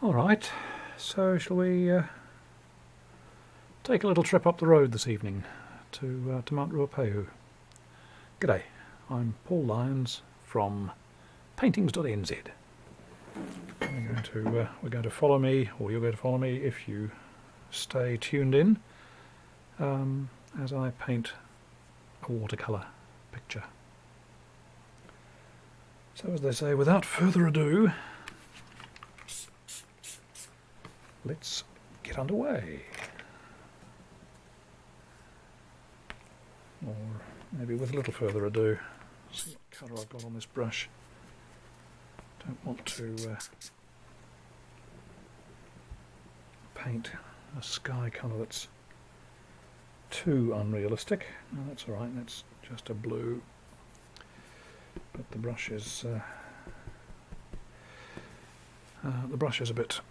Alright, so shall we take a little trip up the road this evening to Mount Ruapehu. G'day, I'm Paul Lyons from paintings.nz. We're going to follow me, or you're going to follow me if you stay tuned in as I paint a watercolour picture. So as they say, without further ado, let's get underway. Or maybe with a little further ado. See what colour I've got on this brush. Don't want to paint a sky colour that's too unrealistic. No, that's alright, that's just a blue. But the brush is a bit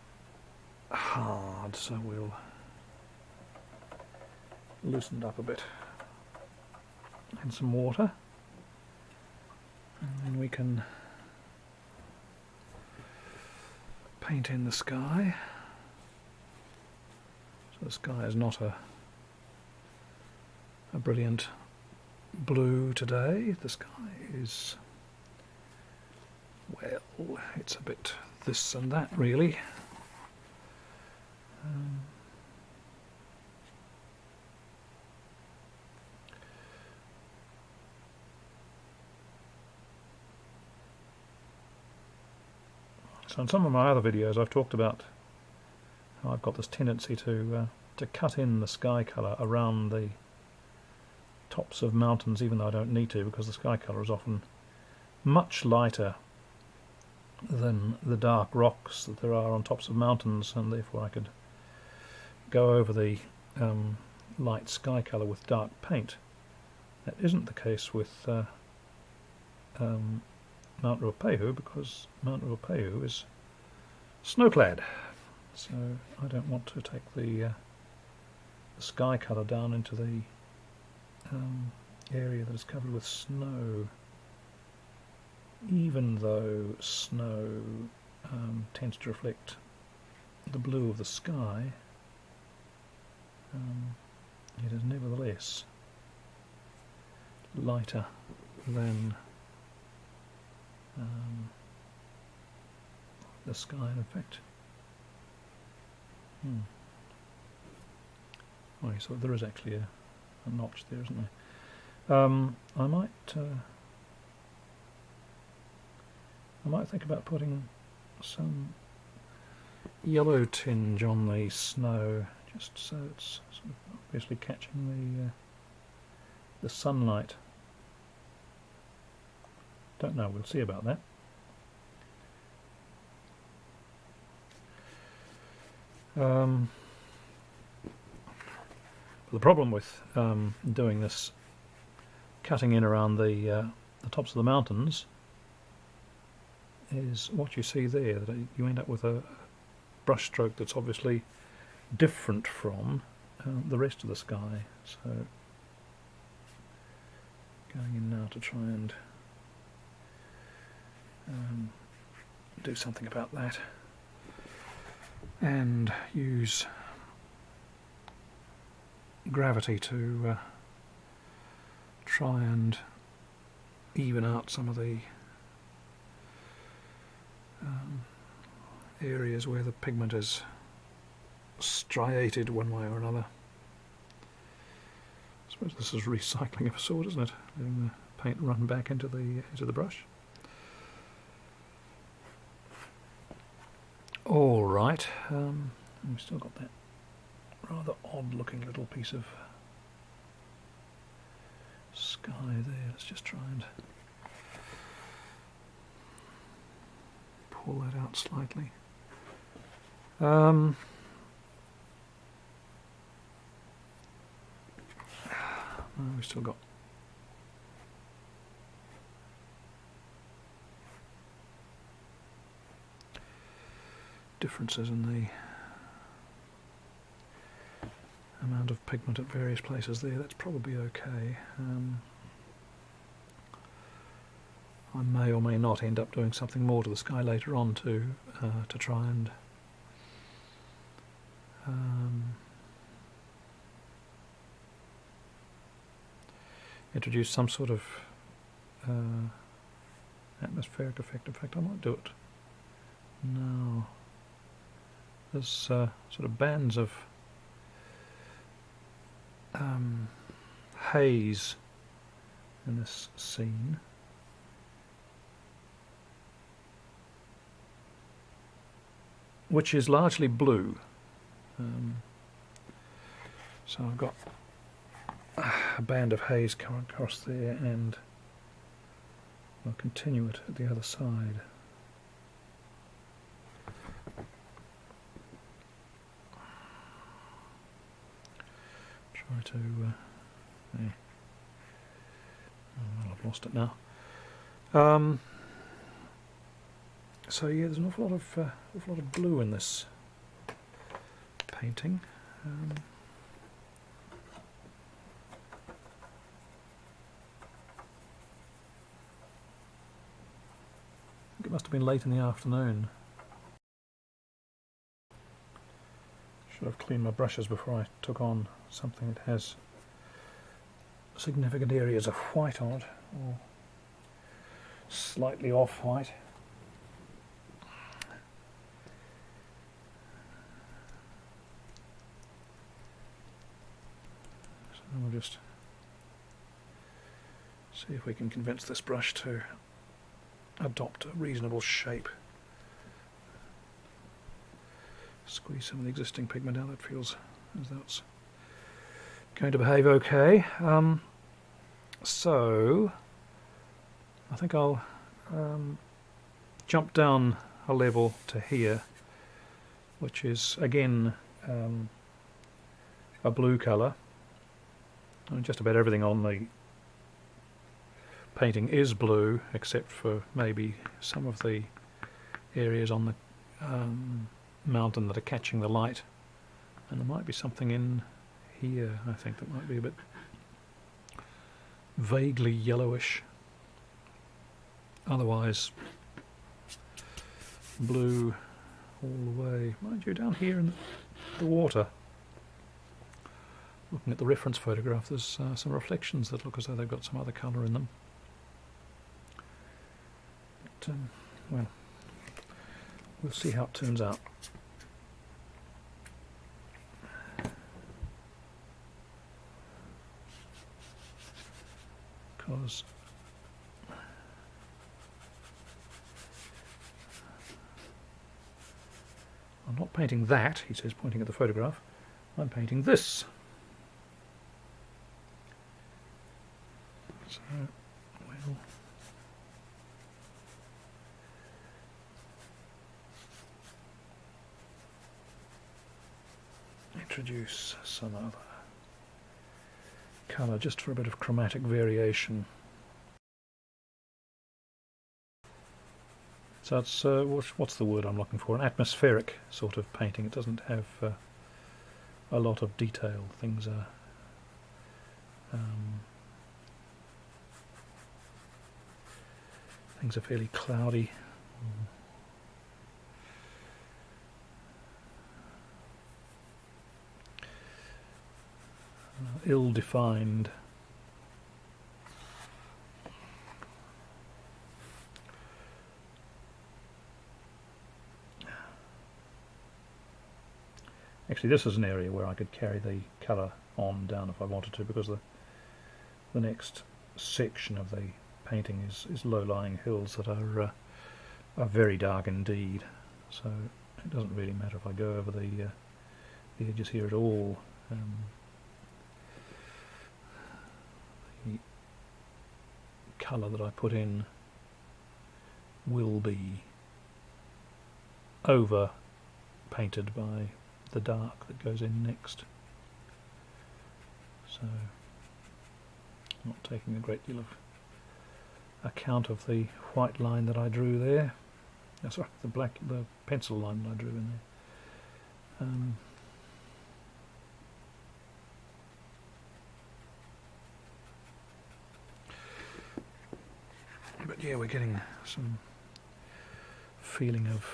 hard, so we'll loosen it up a bit in some water, and then we can paint in the sky. So the sky is not a brilliant blue today. The sky is, well, it's a bit this and that really. So in some of my other videos I've talked about how I've got this tendency to cut in the sky colour around the tops of mountains, even though I don't need to, because the sky colour is often much lighter than the dark rocks that there are on tops of mountains, and therefore I could go over the light sky colour with dark paint. That isn't the case with Mount Ruapehu, because Mount Ruapehu is snowclad, so I don't want to take the sky colour down into the area that is covered with snow, even though snow tends to reflect the blue of the sky. It is nevertheless lighter than the sky, in fact. Oh, so there is actually a notch there, isn't there? I might think about putting some yellow tinge on the snow, just so it's sort of obviously catching the sunlight. Don't know, we'll see about that. The problem with doing this, cutting in around the tops of the mountains, is what you see there, that you end up with a brush stroke that's obviously different from the rest of the sky. So going in now to try and do something about that, and use gravity to try and even out some of the areas where the pigment is striated one way or another. I suppose this is recycling of a sort, isn't it? Letting the paint run back into the brush. All right, we've still got that rather odd-looking little piece of sky there. Let's just try and pull that out slightly. We've still got differences in the amount of pigment at various places there. That's probably okay. I may or may not end up doing something more to the sky later on to try and introduce some sort of atmospheric effect. In fact, I might do it now. There's sort of bands of haze in this scene. Which is largely blue. So I've got a band of haze coming across there, and I'll continue it at the other side. Try to... yeah. Oh, well, I've lost it now. So yeah, there's an awful lot of blue in this painting. I think it must have been late in the afternoon. Should have cleaned my brushes before I took on something that has significant areas of white on it, or slightly off-white. We'll just see if we can convince this brush to adopt a reasonable shape. Squeeze some of the existing pigment out. That feels as though it's going to behave okay. So I think I'll jump down a level to here, which is again a blue colour. And just about everything on the painting is blue, except for maybe some of the areas on the mountain that are catching the light. And there might be something in here, I think, that might be a bit vaguely yellowish. Otherwise, blue all the way. Mind you, down here in the water, looking at the reference photograph, there's some reflections that look as though they've got some other colour in them. But, well, we'll see how it turns out. Because I'm not painting that, he says, pointing at the photograph. I'm painting this. So we'll introduce some other colour just for a bit of chromatic variation. So it's what's the word I'm looking for? An atmospheric sort of painting. It doesn't have a lot of detail. Things are fairly cloudy. Ill-defined. Actually, this is an area where I could carry the colour on down if I wanted to, because the next section of the painting is low-lying hills that are very dark indeed. So it doesn't really matter if I go over the edges here at all. The colour that I put in will be over painted by the dark that goes in next. So not taking a great deal of account of the white line that I drew there. Oh, sorry, the pencil line that I drew in there. But yeah, we're getting some feeling of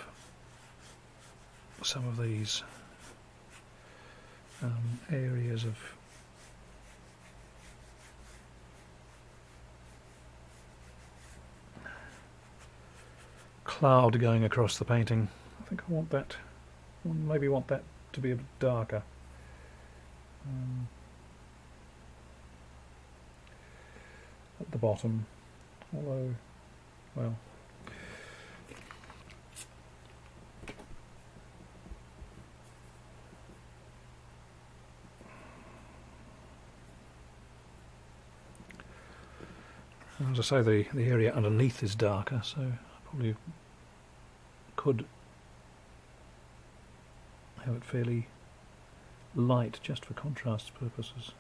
some of these areas of cloud going across the painting. I think I want that, maybe want that to be a bit darker. At the bottom, although, well, as I say, the area underneath is darker, so I probably could have it fairly light just for contrast purposes.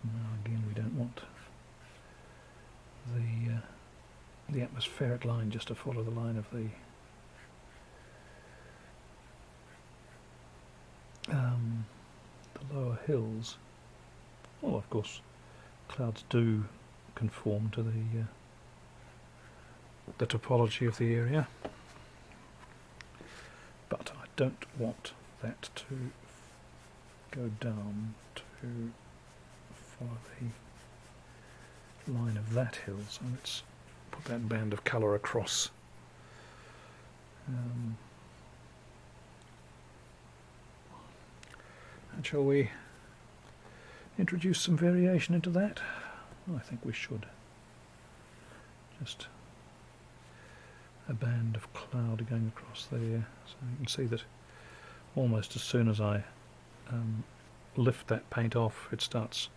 Now again, we don't want the atmospheric line just to follow the line of the lower hills. Well, of course, clouds do conform to the topology of the area, but I don't want that to go down to follow the line of that hill, so let's put that band of colour across. And shall we introduce some variation into that? I think we should. Just a band of cloud going across there, so you can see that almost as soon as I lift that paint off, it starts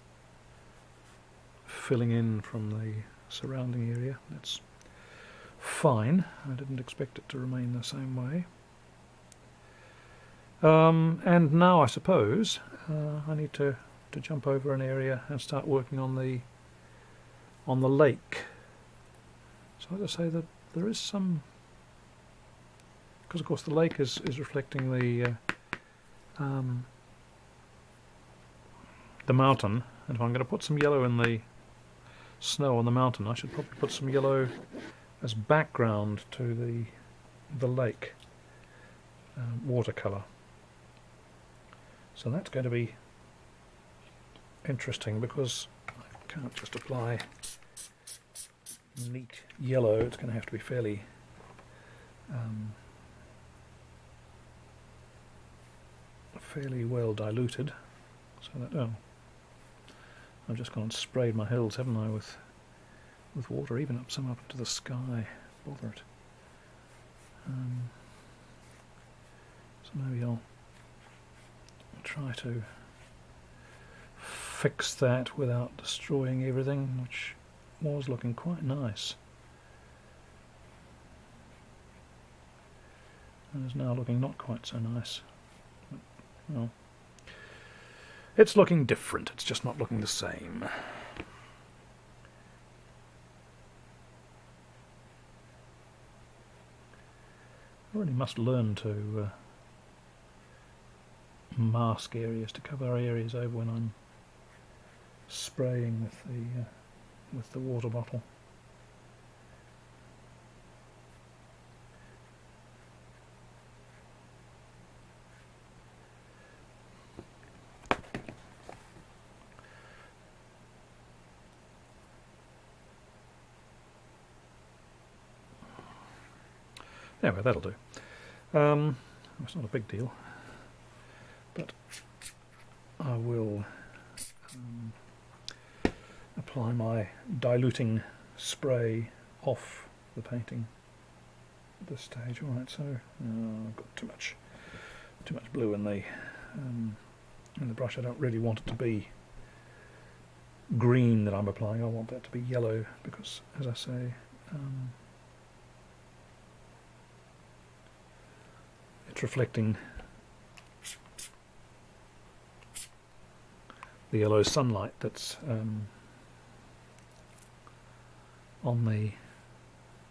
filling in from the surrounding area. That's fine. I didn't expect it to remain the same way. And now I suppose I need to jump over an area and start working on the lake. So as I say, that there is some, because of course the lake is reflecting the mountain, and if I'm going to put some yellow in the snow on the mountain, I should probably put some yellow as background to the lake watercolour. So that's going to be interesting, because I can't just apply neat yellow. It's going to have to be fairly fairly well diluted. So that, oh, I've just gone and sprayed my hills, haven't I, with water, even some up into the sky. Bother it. So maybe I'll try to fix that without destroying everything, which was looking quite nice and is now looking not quite so nice. But, well, it's looking different, it's just not looking the same. I really must learn to mask areas, to cover areas over when I'm spraying with the water bottle. Anyway, that'll do. It's not a big deal, but I will apply my diluting spray off the painting at this stage. All right, so I've got too much blue in the brush. I don't really want it to be green that I'm applying. I want that to be yellow, because, as I say, it's reflecting the yellow sunlight that's on the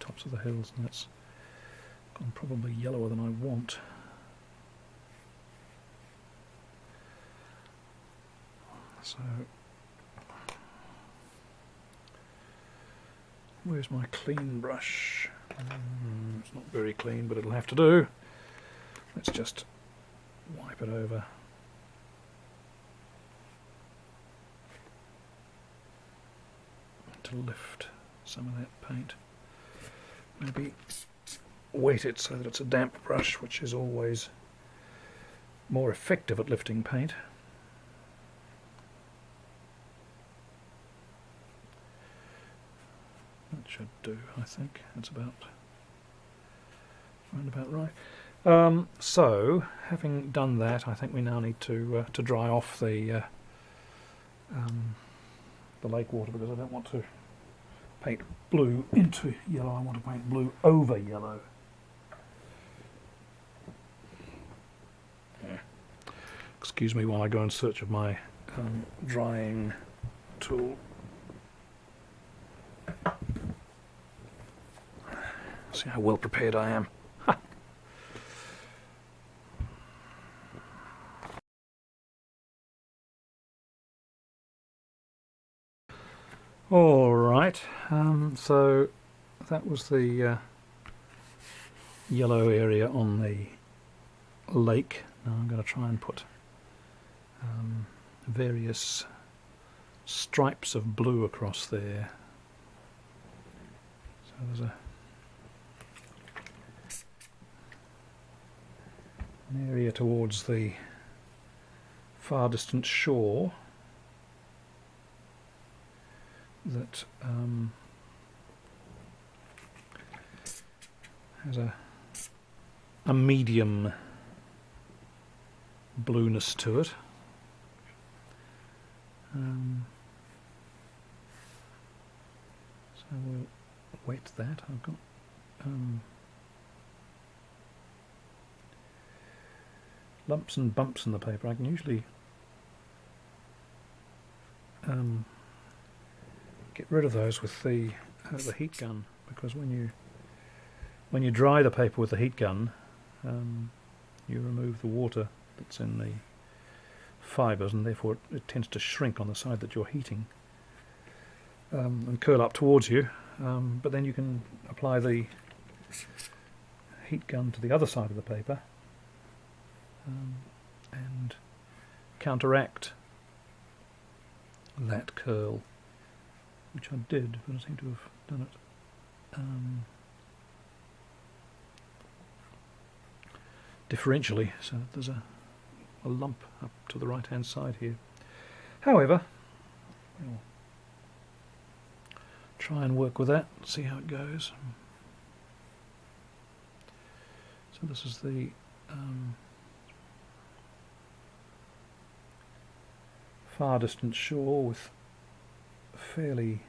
tops of the hills, and that's gone probably yellower than I want. So where's my clean brush? It's not very clean, but it'll have to do. Let's just wipe it over. To lift some of that paint. Maybe wet it so that it's a damp brush, which is always more effective at lifting paint. That should do, I think. That's about right. So, having done that, I think we now need to dry off the lake water, because I don't want to paint blue into yellow. I want to paint blue over yellow. Excuse me while I go in search of my drying tool. See how well prepared I am. All right, so that was the yellow area on the lake. Now I'm going to try and put various stripes of blue across there. So there's an area towards the far distant shore that has a medium blueness to it. So we'll wet that. I've got lumps and bumps in the paper. I can usually get rid of those with the heat gun, because when you dry the paper with the heat gun, you remove the water that's in the fibres, and therefore it tends to shrink on the side that you're heating and curl up towards you. But then you can apply the heat gun to the other side of the paper and counteract that curl, which I did, but I seem to have done it differentially, so that there's a lump up to the right hand side here. However, we'll try and work with that, see how it goes. So this is the far distant shore with a fairly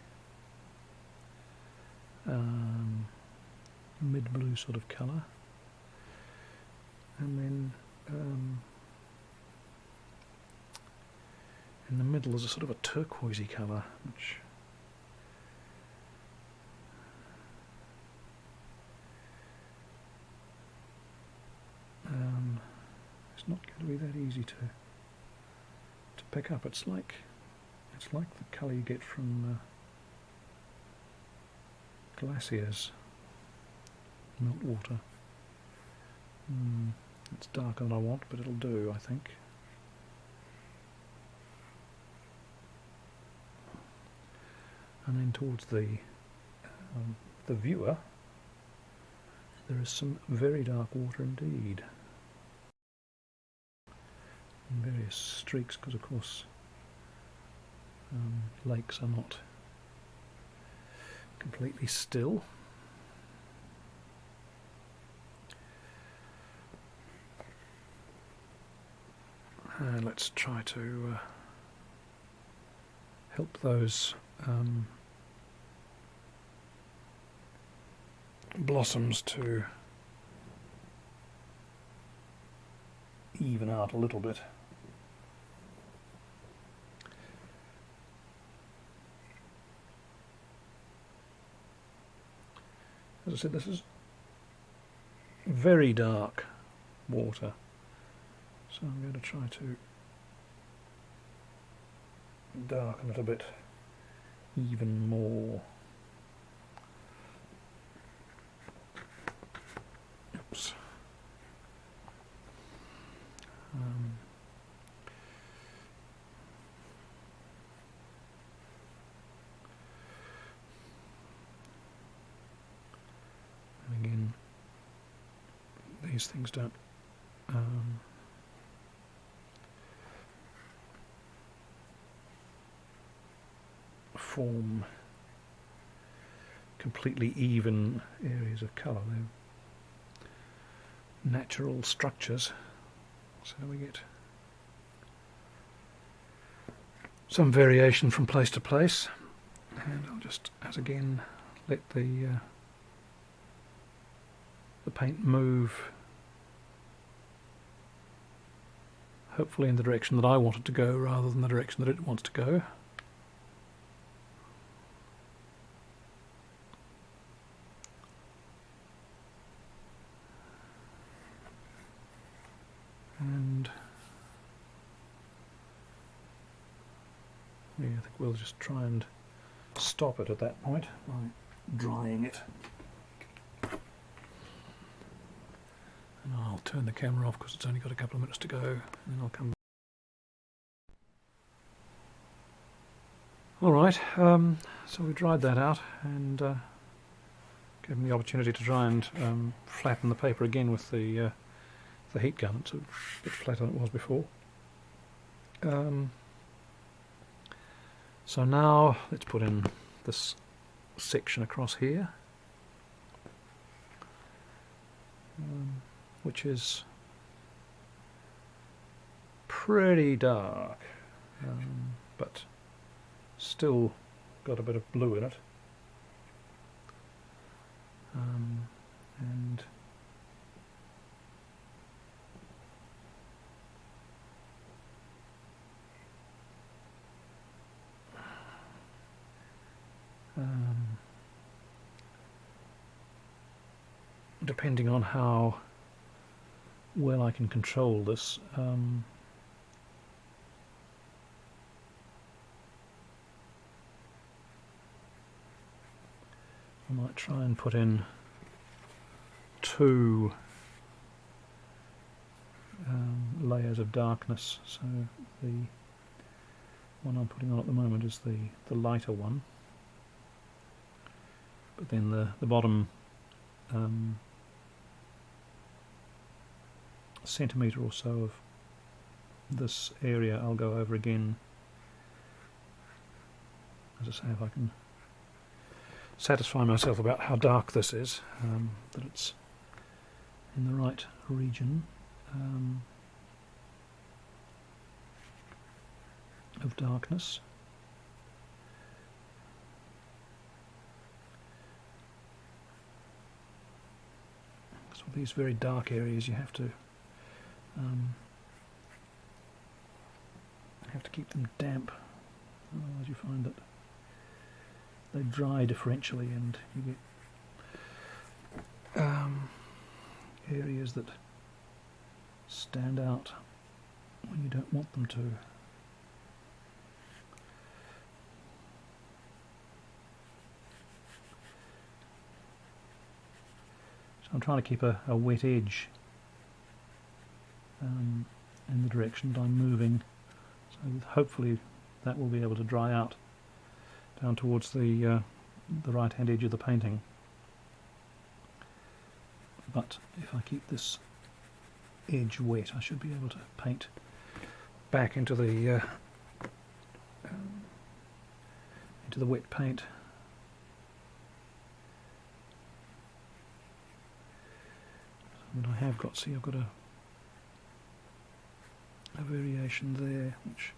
mid-blue sort of colour, and then in the middle is a sort of a turquoisey colour, which it's not going to be that easy to pick up. It's like the colour you get from glaciers, meltwater. It's darker than I want, but it'll do, I think. And then towards the viewer, there is some very dark water indeed. And various streaks, because of course lakes are not completely still. Let's try to help those blossoms to even out a little bit. As I said, this is very dark water, so I'm going to try to darken it a bit even more. these things don't form completely even areas of colour. They're natural structures, so we get some variation from place to place. And I'll just, as again, let the paint move, hopefully in the direction that I want it to go rather than the direction that it wants to go. And yeah, I think we'll just try and stop it at that point by drying it. And I'll turn the camera off because it's only got a couple of minutes to go, and then I'll come back. Alright, so we dried that out and gave them the opportunity to try and flatten the paper again with the heat gun. It's a bit flatter than it was before. So now let's put in this section across here, which is pretty dark, but still got a bit of blue in it. And depending on how well I can control this, I might try and put in two layers of darkness. So the one I'm putting on at the moment is the lighter one, but then the bottom centimetre or so of this area I'll go over again, as I say, if I can satisfy myself about how dark this is, that it's in the right region of darkness. So these very dark areas you have to keep them damp, otherwise you find that they dry differentially and you get areas that stand out when you don't want them to. So I'm trying to keep a wet edge in the direction that I'm moving, so hopefully that will be able to dry out down towards the right hand edge of the painting. But if I keep this edge wet, I should be able to paint back into the wet paint. What I have got, see, I've got a variation there which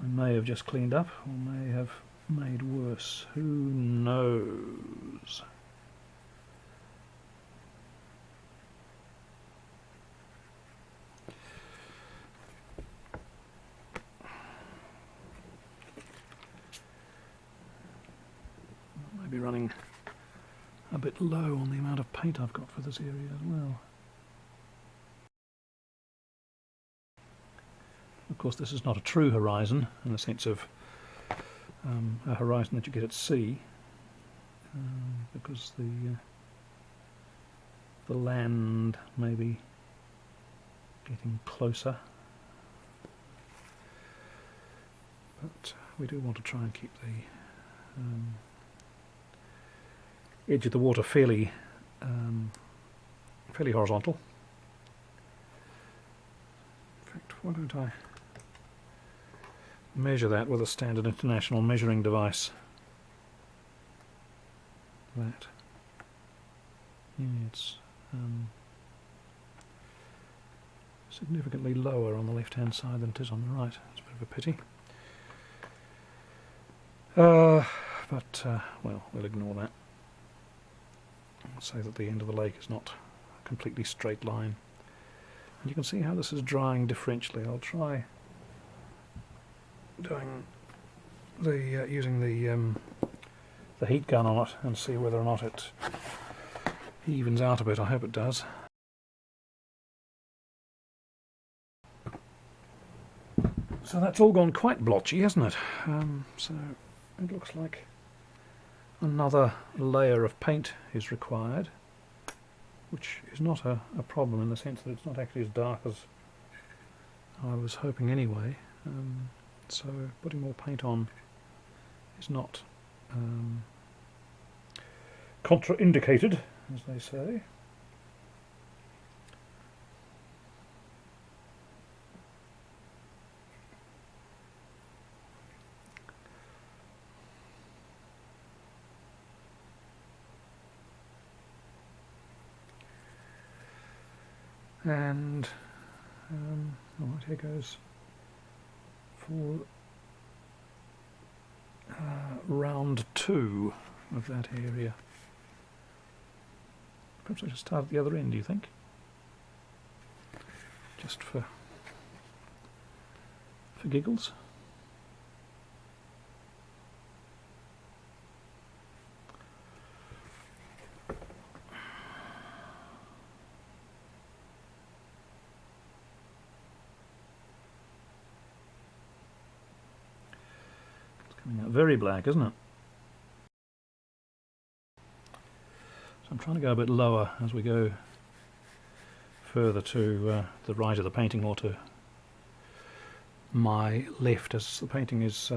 I may have just cleaned up or may have made worse. Who knows? I may be running a bit low on the amount of paint I've got for this area as well. Of course, this is not a true horizon in the sense of a horizon that you get at sea, because the land may be getting closer, but we do want to try and keep the edge of the water fairly fairly horizontal. In fact, why don't I measure that with a standard international measuring device? That. Yeah, it's significantly lower on the left-hand side than it is on the right. It's a bit of a pity. Well, we'll ignore that. I'll say that the end of the lake is not a completely straight line. And you can see how this is drying differentially. I'll try doing the using the heat gun on it and see whether or not it evens out a bit. I hope it does. So that's all gone quite blotchy, hasn't it? So it looks like another layer of paint is required, which is not a problem in the sense that it's not actually as dark as I was hoping anyway. So putting more paint on is not contraindicated, as they say. And right, here goes for round 2 of that area. Perhaps I should start at the other end, do you think? Just for giggles. Coming out very black, isn't it? So I'm trying to go a bit lower as we go further to the right of the painting, or to my left as the painting is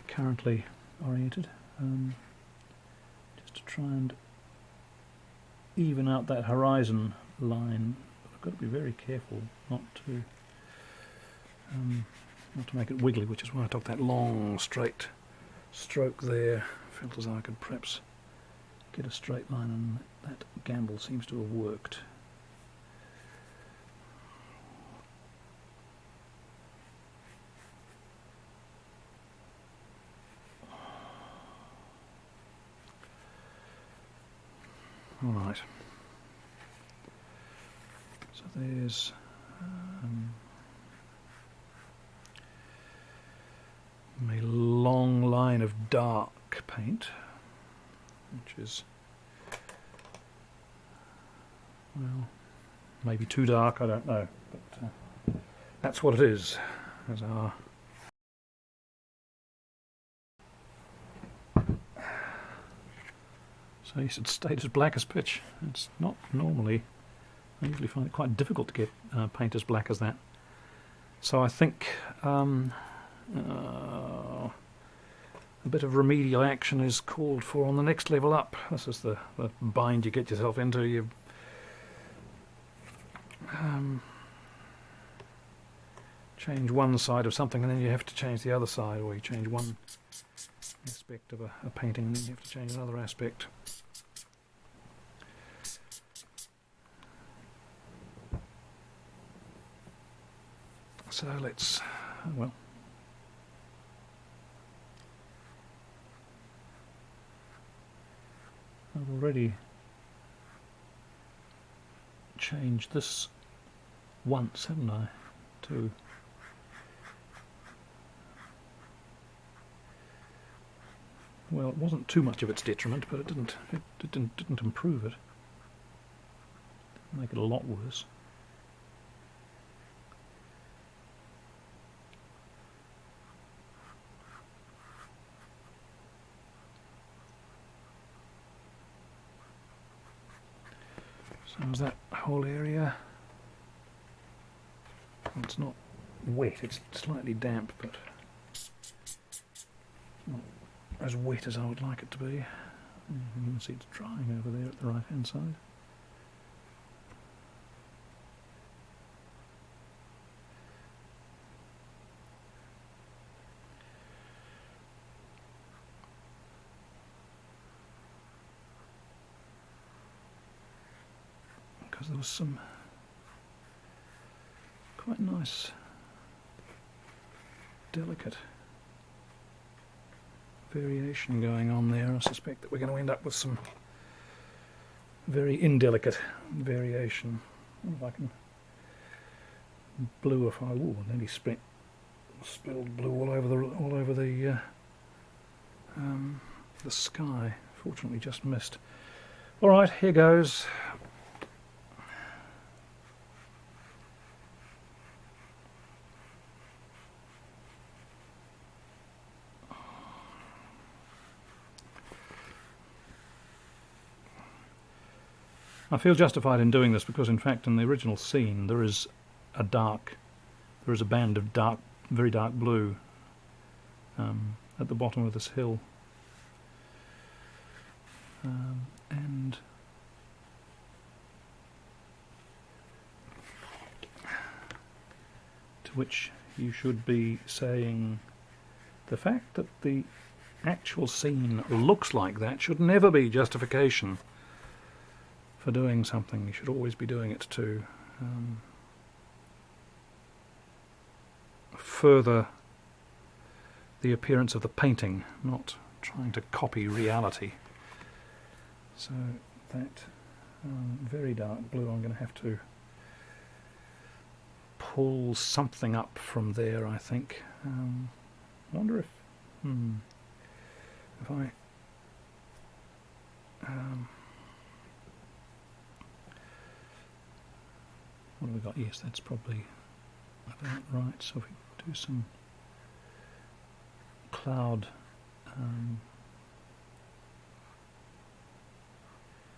currently oriented, just to try and even out that horizon line. I've got to be very careful not to make it wiggly, which is why I took that long straight stroke there. Felt as though I could perhaps get a straight line, and that gamble seems to have worked. All right. So there's a long line of dark paint, which is, well, maybe too dark, I don't know, but that's what it is. As our so yes, it stayed as black as pitch. It's not normally. I usually find it quite difficult to get paint as black as that. So I think a bit of remedial action is called for on the next level up. This is the bind you get yourself into. You change one side of something and then you have to change the other side, or you change one aspect of a painting and then you have to change another aspect. So let's, well, I've already changed this once, haven't I? To well, it wasn't too much of its detriment, but it didn't improve it. Make it a lot worse. So is that whole area? It's not wet, it's slightly damp, but not as wet as I would like it to be. You can see it's drying over there at the right hand side. because there was some quite nice, delicate variation going on there. I suspect that we're going to end up with some very indelicate variation. I wonder if I can bluify. Ooh, nearly spilled blue all over the sky. Fortunately, just missed. All right, here goes. I feel justified in doing this because, in fact, in the original scene there is a band of dark, very dark blue at the bottom of this hill, and to which you should be saying the fact that the actual scene looks like that should never be justification for doing something. You should always be doing it to further the appearance of the painting, not trying to copy reality. So that very dark blue, I'm going to have to pull something up from there, I think. I wonder if I what have we got? Yes, that's probably about right. So if we do some cloud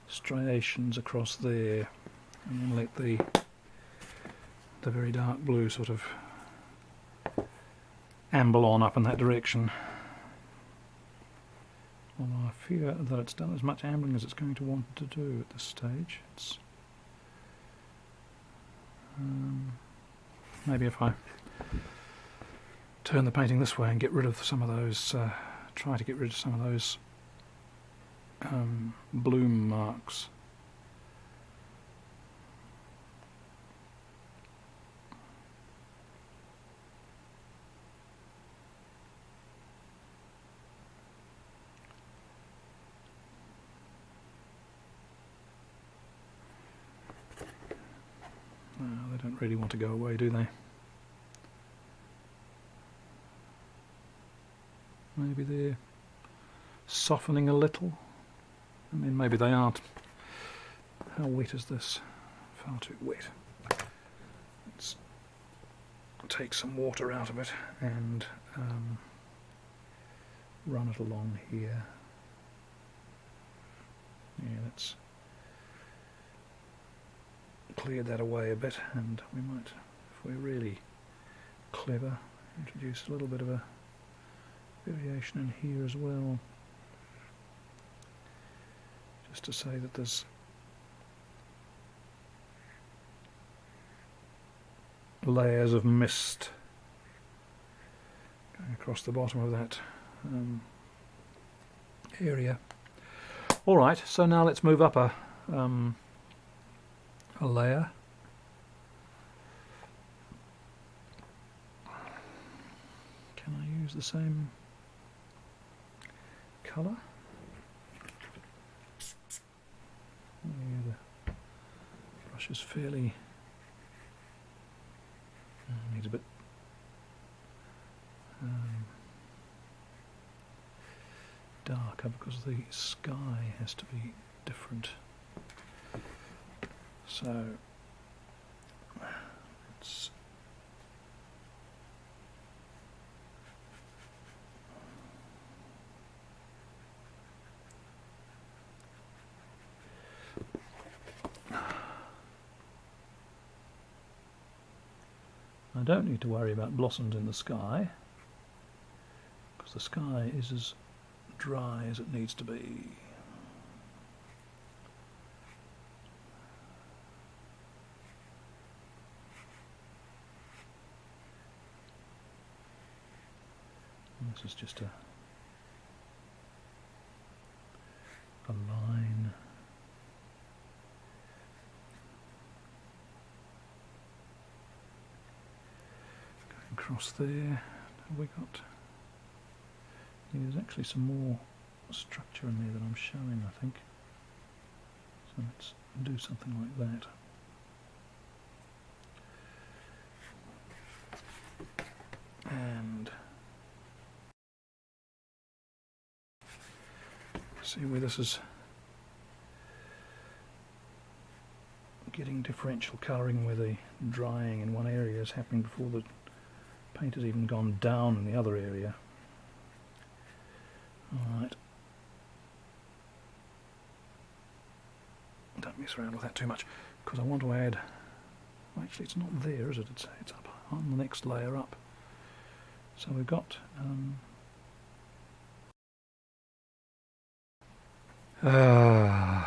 striations across there, and then let the very dark blue sort of amble on up in that direction. Although I fear that it's done as much ambling as it's going to want to do at this stage. It's maybe if I turn the painting this way and get rid of some of those, try to get rid of some of those bloom marks. They don't really want to go away, do they? Maybe they're softening a little. I mean, maybe they aren't. How wet is this? Far too wet. Let's take some water out of it and run it along here. Yeah, that's cleared that away a bit, and we might, if we're really clever, introduce a little bit of a variation in here as well, just to say that there's layers of mist going across the bottom of that area. Alright, so now let's move up a layer. Can I use the same colour? Yeah, the brush is fairly needs a bit darker because the sky has to be different. So it's I don't need to worry about blossoms in the sky because the sky is as dry as it needs to be. This is just a line across there. Have we got... Yeah, there's actually some more structure in there that I'm showing, I think. So let's do something like that. And see where this is getting differential colouring, where the drying in one area is happening before the paint has even gone down in the other area. Alright. Don't mess around with that too much, because I want to add... Well, actually it's not there, is it? It's up on the next layer up. So we've got... yeah,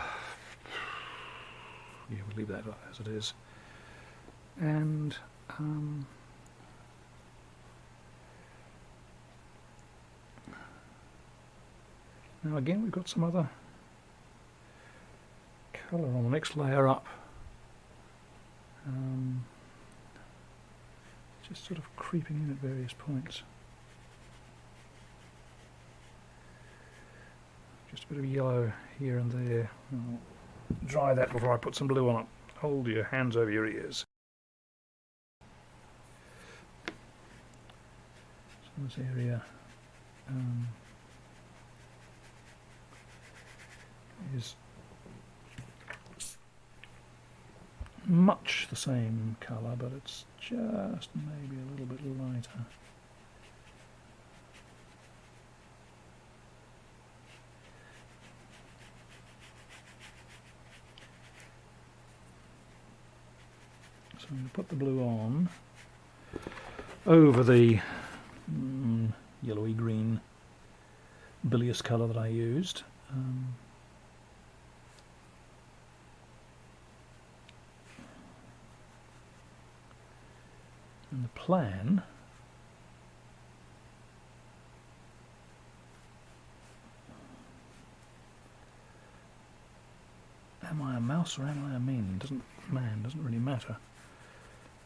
we'll leave that as it is. And now again we've got some other colour on the next layer up. Just sort of creeping in at various points. Just a bit of yellow here and there. I'll dry that before I put some blue on it. Hold your hands over your ears. So this area is much the same colour, but it's just maybe a little bit lighter. So I'm going to put the blue on over the yellowy green bilious colour that I used. And the plan am I a mouse or am I a man? Doesn't really matter,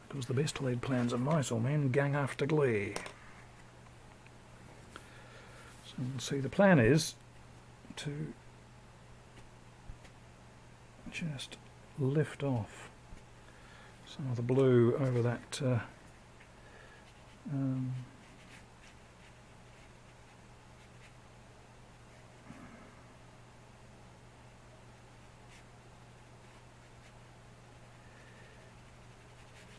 because the best laid plans of mice or men gang after glee. So we'll see, the plan is to just lift off some of the blue over that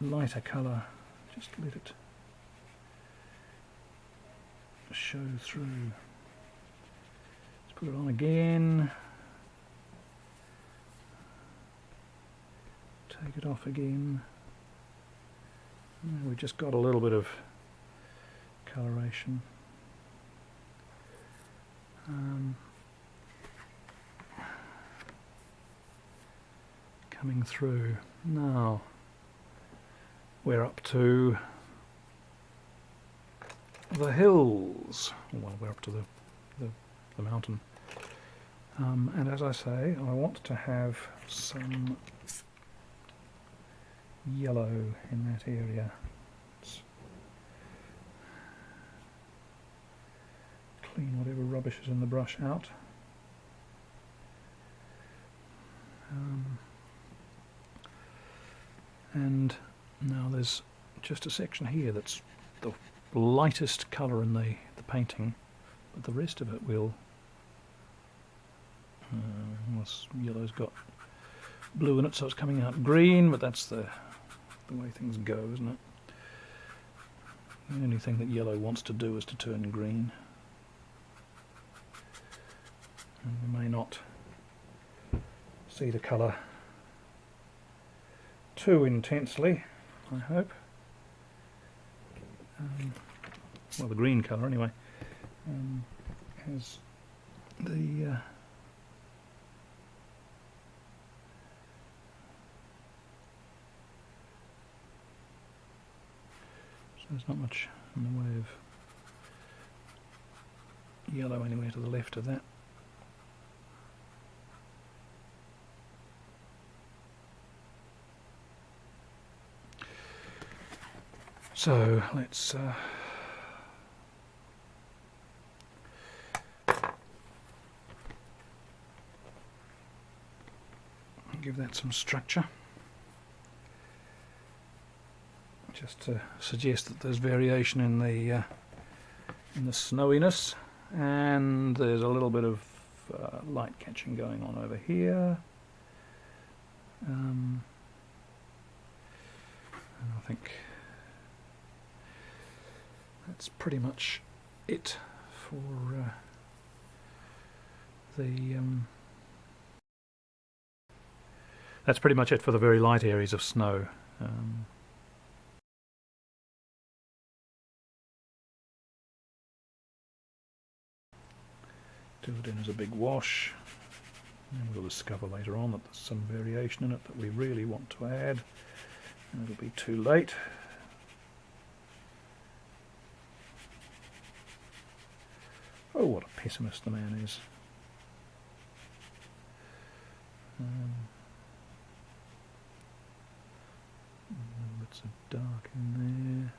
lighter colour, just let it show through. Let's put it on again, take it off again. We've just got a little bit of coloration. Coming through. Now we're up to the hills. Well, we're up to the mountain. And as I say, I want to have some yellow in that area. Let's clean whatever rubbish is in the brush out. And now there's just a section here that's the lightest colour in the painting, but the rest of it will... this yellow's got blue in it, so it's coming out green, but that's the way things go, isn't it? The only thing that yellow wants to do is to turn green. And we may not see the colour too intensely, I hope. Well, the green colour anyway, has the so there's not much in the way of yellow anywhere to the left of that. So let's give that some structure, just to suggest that there's variation in the snowiness, and there's a little bit of light catching going on over here. And I think that's pretty much it for that's pretty much it for the very light areas of snow. Do it in as a big wash, and we'll discover later on that there's some variation in it that we really want to add, and it'll be too late. Oh, what a pessimist the man is. Bits of dark in there,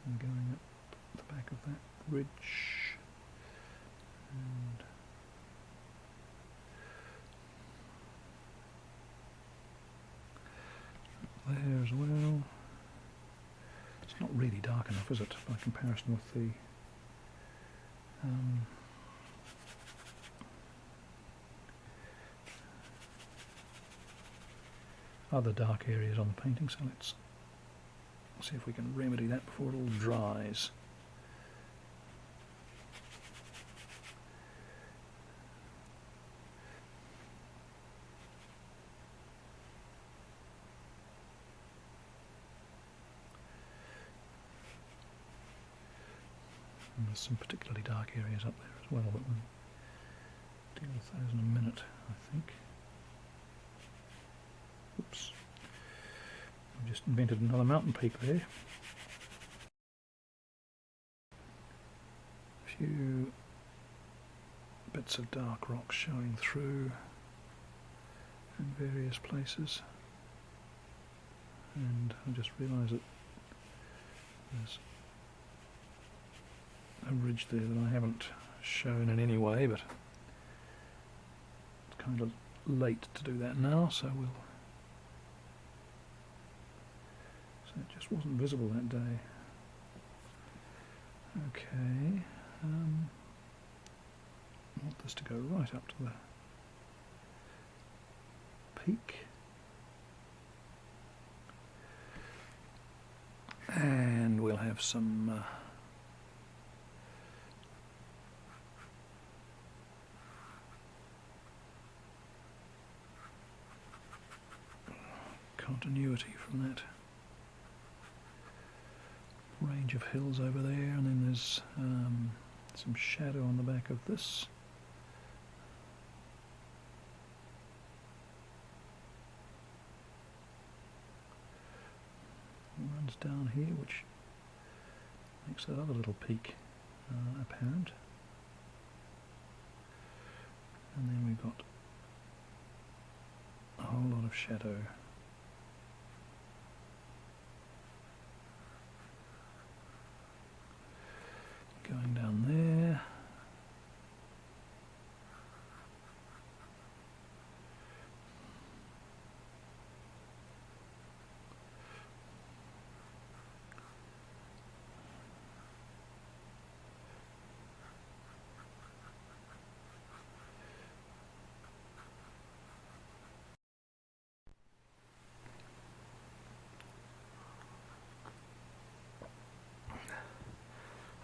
and going up the back of that ridge, and there as well. It's not really dark enough, is it, by comparison with the other dark areas on the painting, so let's see if we can remedy that before it all dries. And there's some particularly dark areas up there as well, but we'll deal with those in a minute, I think. Oops. I've just invented another mountain peak there. A few bits of dark rock showing through in various places. And I just realised that there's a ridge there that I haven't shown in any way, but it's kind of late to do that now, so it just wasn't visible that day. Okay, I want this to go right up to the peak, and we'll have some continuity from that range of hills over there, and then there's some shadow on the back of this. It runs down here, which makes that other little peak apparent. And then we've got a whole lot of shadow going down there.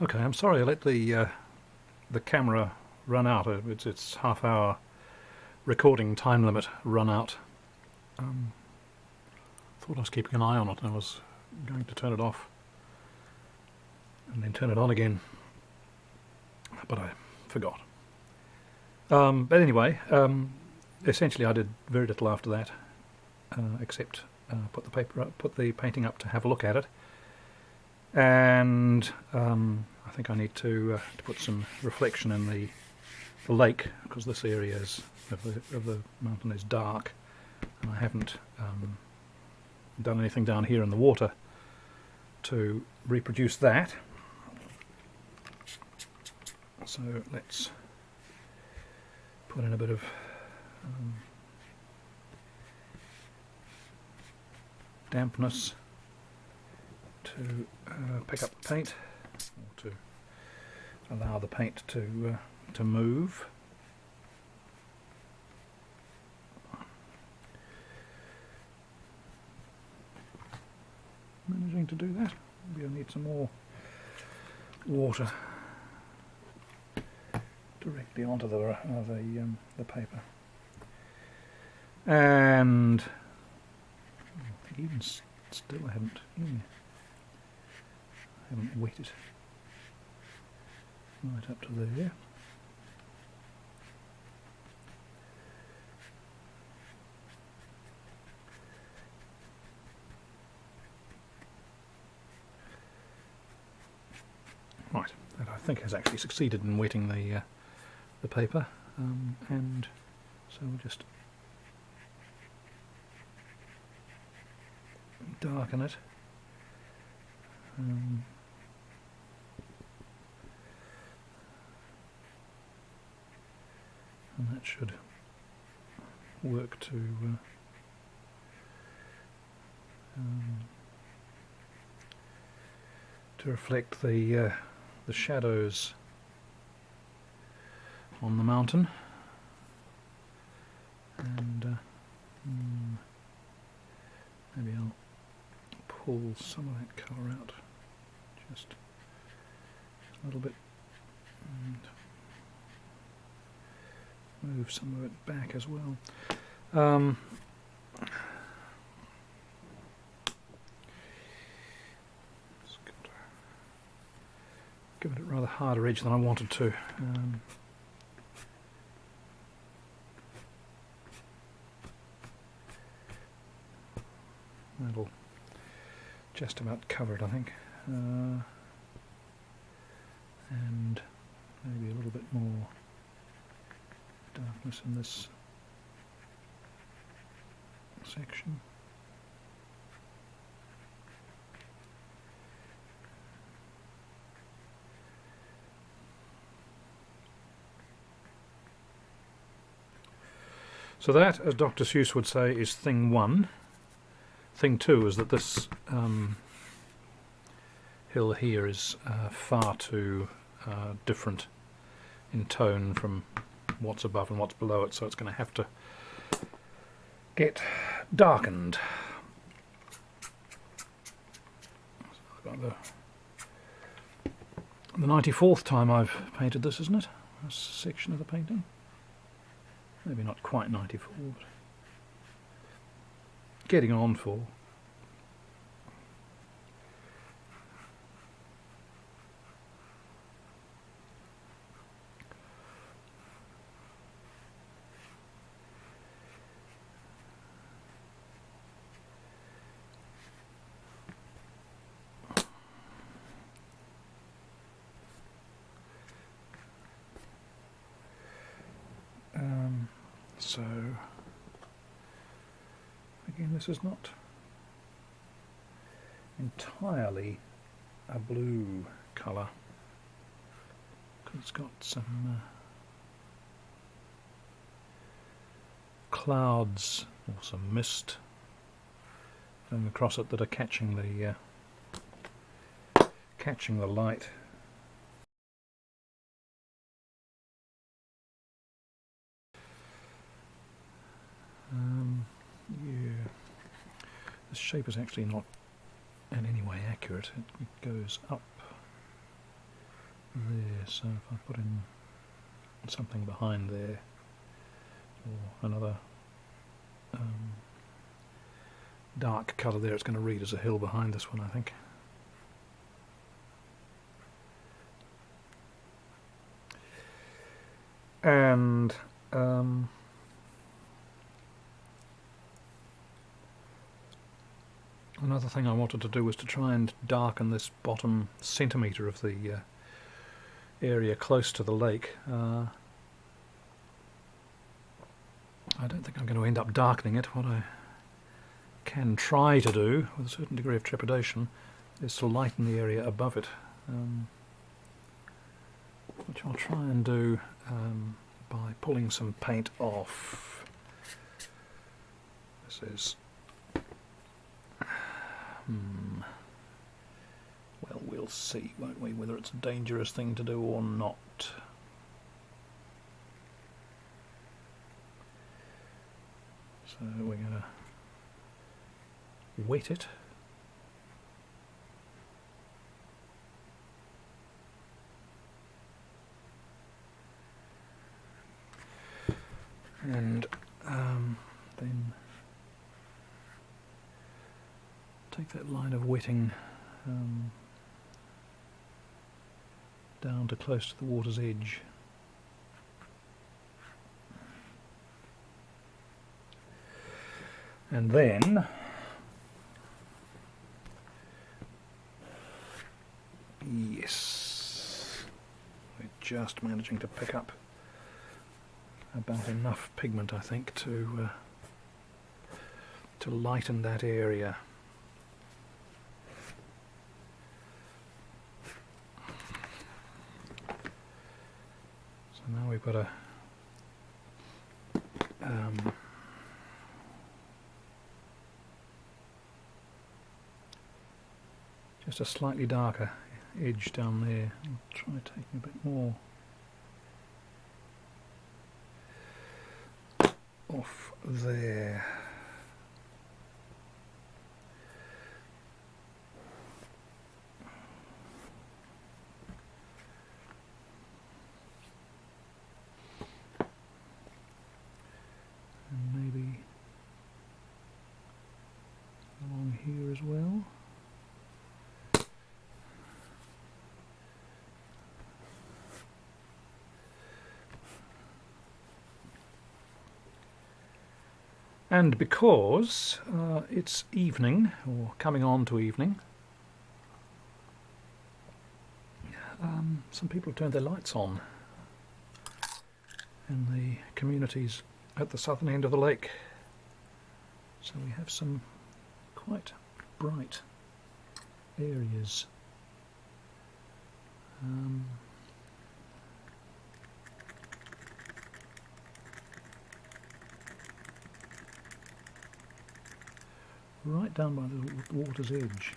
Okay, I'm sorry I let the camera run out. Its half-hour recording time limit run out. Thought I was keeping an eye on it, and I was going to turn it off and then turn it on again, but I forgot. But anyway, essentially I did very little after that, except put the painting up to have a look at it. And I think I need to put some reflection in the lake, because this area of the mountain is dark, and I haven't done anything down here in the water. to reproduce that. So let's put in a bit of dampness to pick up the paint, or to allow the paint to move. Managing to do that. Maybe I'll need some more water directly onto the paper. And even still, I haven't wet it right up to there. Right, that I think has actually succeeded in wetting the paper, and so we'll just darken it. And that should work to reflect the shadows on the mountain, and maybe I'll pull some of that colour out just a little bit and move some of it back as well. Give it a rather harder edge than I wanted to. That'll just about cover it, I think. And maybe a little bit more darkness in this section. So that, as Dr. Seuss would say, is thing one. Thing two is that this hill here is far too different in tone from what's above and what's below it, so it's going to have to get darkened. So about the 94th time I've painted this, isn't it? This section of the painting. Maybe not quite 94, but getting on for. So, again, this is not entirely a blue colour, because it's got some clouds or some mist going across it that are catching the light. Yeah, this shape is actually not in any way accurate. It goes up there, so if I put in something behind there, or another dark colour there, it's going to read as a hill behind this one, I think. And another thing I wanted to do was to try and darken this bottom centimetre of the area close to the lake. I don't think I'm going to end up darkening it. What I can try to do, with a certain degree of trepidation, is to lighten the area above it, which I'll try and do by pulling some paint off. This is well, we'll see, won't we, whether it's a dangerous thing to do or not. So we're going to wet it. And then take that line of wetting down to close to the water's edge. And then yes, we're just managing to pick up about enough pigment, I think, to lighten that area. So now we've got a just a slightly darker edge down there. I'll try taking a bit more off there. And maybe along here as well. And because it's evening, or coming on to evening, some people have turned their lights on in the communities at the southern end of the lake. So we have some quite bright areas. Right down by the water's edge.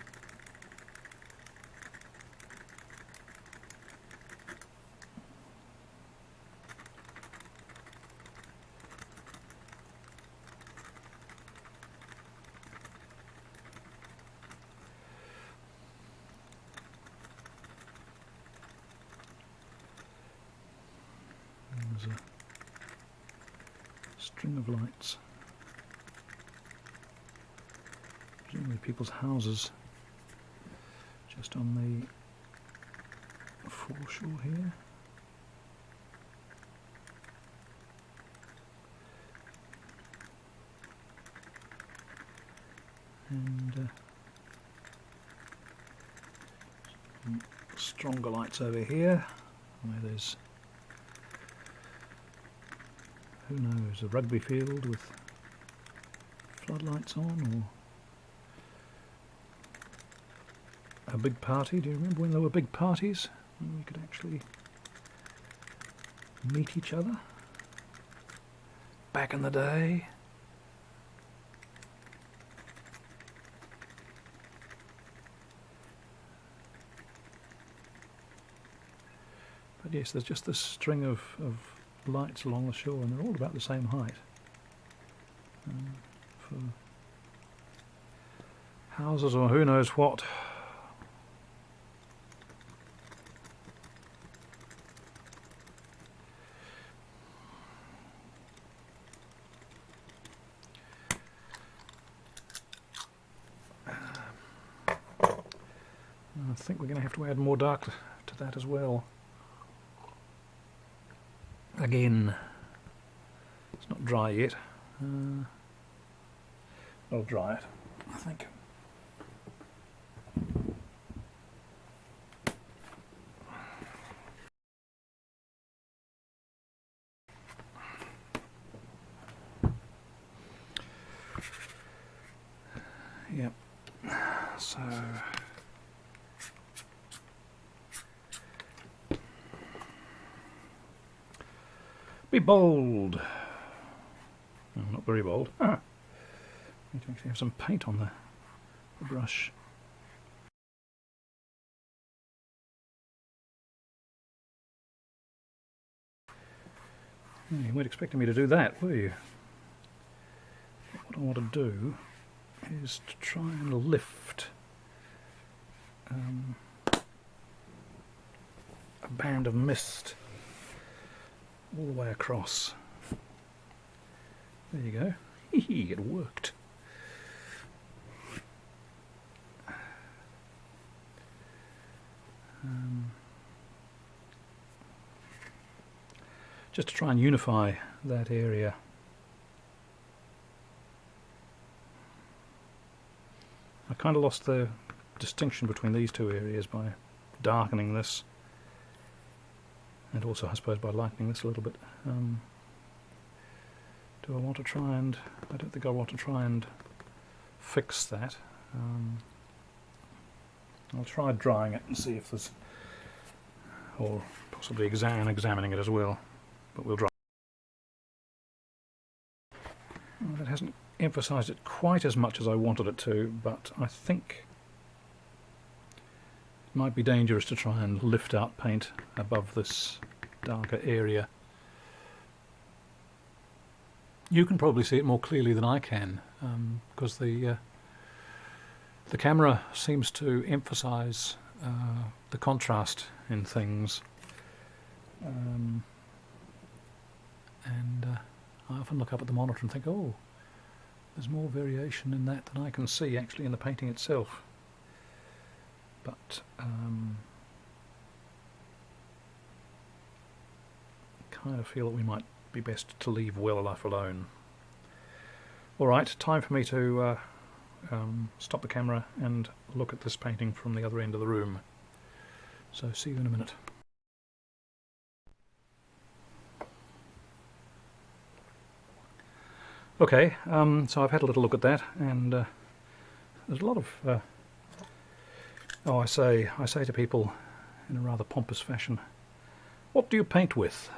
There's a string of lights. Presumably people's houses just on the foreshore here. And stronger lights over here, where there's, who knows, a rugby field with floodlights on, or a big party. Do you remember when there were big parties when we could actually meet each other back in the day? But yes, there's just this string of lights along the shore, and they're all about the same height. For houses or who knows what. I think we're going to have to add more dark to that as well. Again, it's not dry yet. I'll dry it, I think. Yep. So Be bold. No, not very bold. Need to actually have some paint on the brush. You weren't expecting me to do that, were you? What I want to do is to try and lift a band of mist all the way across. There you go. It worked. Just to try and unify that area. I kind of lost the distinction between these two areas by darkening this, and also I suppose by lightening this a little bit. Do I want to try and... I don't think I want to try and fix that. I'll try drying it and see if there's... or possibly examining it as well. But we'll dry. Well, that hasn't emphasised it quite as much as I wanted it to, but I think it might be dangerous to try and lift out paint above this darker area. You can probably see it more clearly than I can, because the camera seems to emphasise the contrast in things. And I often look up at the monitor and think, oh, there's more variation in that than I can see actually in the painting itself. But kind of feel that we might be best to leave well enough alone. Alright, time for me to stop the camera and look at this painting from the other end of the room. So see you in a minute. Okay, so I've had a little look at that, and there's a lot of I say to people in a rather pompous fashion, what do you paint with?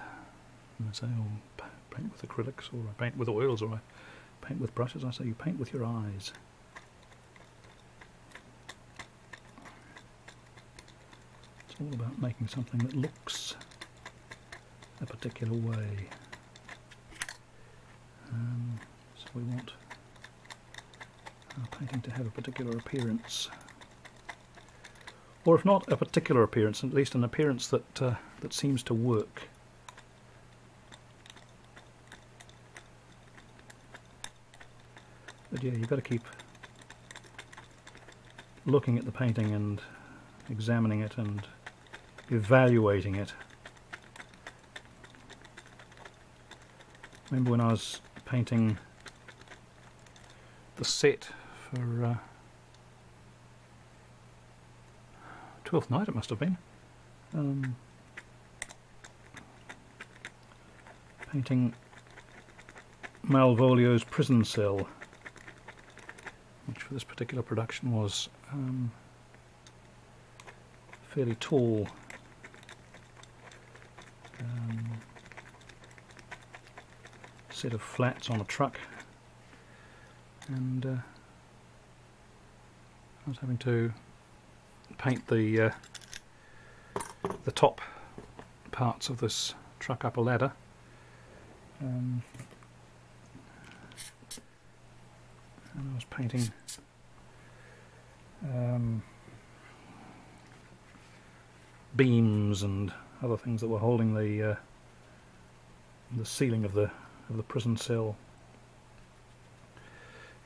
And they say, oh, paint with acrylics, or I paint with oils, or I paint with brushes. I say, you paint with your eyes. It's all about making something that looks a particular way. So we want our painting to have a particular appearance, or if not a particular appearance, at least an appearance that that seems to work. But yeah, you've got to keep looking at the painting and examining it and evaluating it. Remember when I was painting the set for Twelfth Night, it must have been, painting Malvolio's prison cell, which for this particular production was fairly tall. Set of flats on a truck, and I was having to paint the top parts of this truck up a ladder. And I was painting beams and other things that were holding the ceiling of the prison cell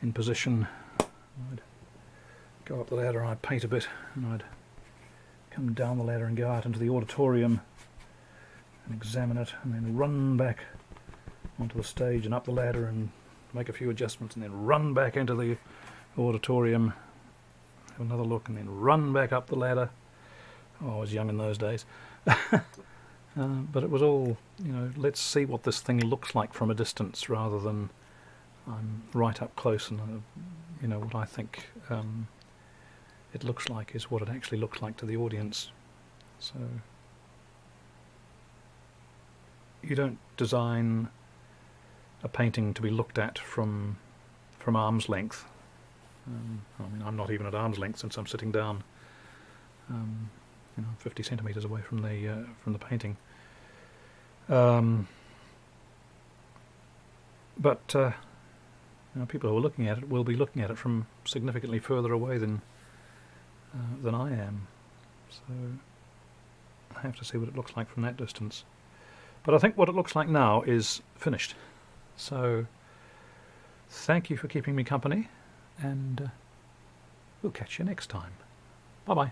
in position. I'd go up the ladder and I'd paint a bit, and I'd come down the ladder and go out into the auditorium and examine it, and then run back onto the stage and up the ladder and make a few adjustments, and then run back into the auditorium, have another look, and then run back up the ladder. Oh, I was young in those days. But it was all, you know, let's see what this thing looks like from a distance, rather than I'm right up close and, you know, what I think it looks like is what it actually looks like to the audience. So you don't design a painting to be looked at from arm's length. I mean, I'm not even at arm's length since I'm sitting down, 50 centimeters away from the painting. But people who are looking at it will be looking at it from significantly further away than I am. So I have to see what it looks like from that distance. But I think what it looks like now is finished. So thank you for keeping me company, and we'll catch you next time. Bye-bye.